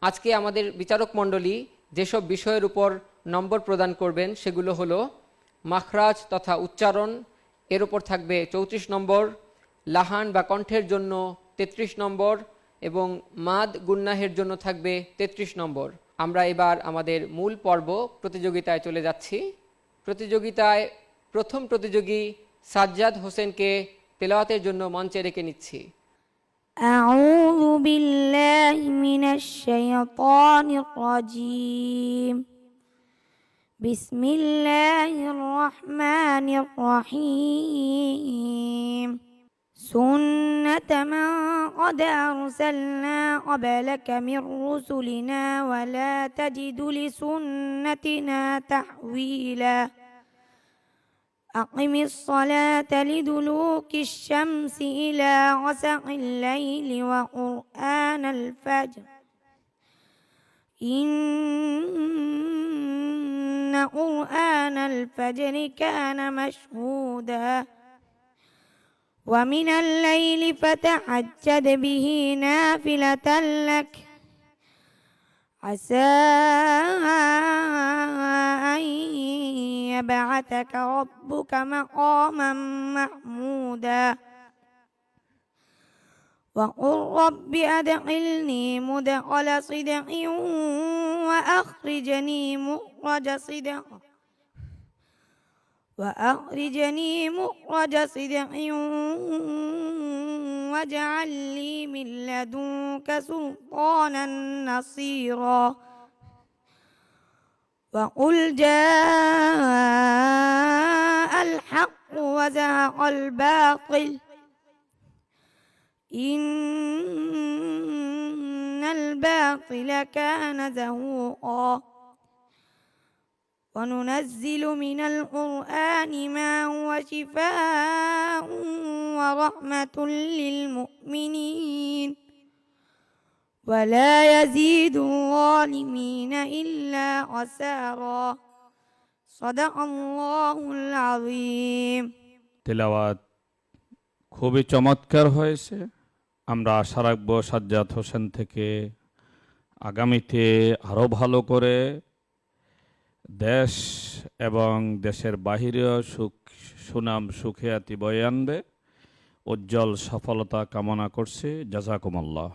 আজকে আমাদের বিচারক মণ্ডলী যেসব বিষয়ের উপর নম্বর প্রদান করবেন সেগুলো হলো মাখরাজ তথা উচ্চারণ, এর উপর থাকবে 34 নম্বর, লাহান বা কণ্ঠের জন্য 33 নম্বর এবং মাদ গুন্নাহের জন্য থাকবে 33 নম্বর। আমরা এবার আমাদের মূল পর্ব প্রতিযোগিতায় চলে যাচ্ছি। প্রতিযোগিতায় প্রথম প্রতিযোগী সাজ্জাদ হোসেনকে তেলাওয়াতের জন্য মঞ্চে রেখে নিচ্ছি। أعوذ بالله من الشيطان الرجيم. بسم الله الرحمن الرحيم. سنة من قد أرسلنا قبلك من رسلنا ولا تجد لسنتنا تحويلا. أقم الصلاة لدلوك الشمس إلى غسق الليل وقرآن الفجر إن قرآن الفجر كان مشهودا ومن الليل فتهجد به نافلة لك عسى أن يبعثك ربك مقاما محمودا وقل رب أدخلني مدخل صدق وأخرجني مخرج صدق واجعل لي من لدنك سلطانا نصيرا وقل جاء الحق وزهق الباطل إن الباطل كان زهوقا وننزل من القرآن ما هو شفاء ورحمة للمؤمنين ولا يزيد الظالمين إلا خسارا صدق الله العظيم. তেলাওয়াত খুবই চমৎকার হয়েছে। আমরা আশা রাখবো সাজ্জাদ হোসেন থেকে আগামীতে আরও ভালো করে দেশ এবং দেশের বাহিরেও সুনাম সুখিয়াতি বয়ে আনবে। উজ্জ্বল সফলতা কামনা করছি। জাযাকুমুল্লাহ।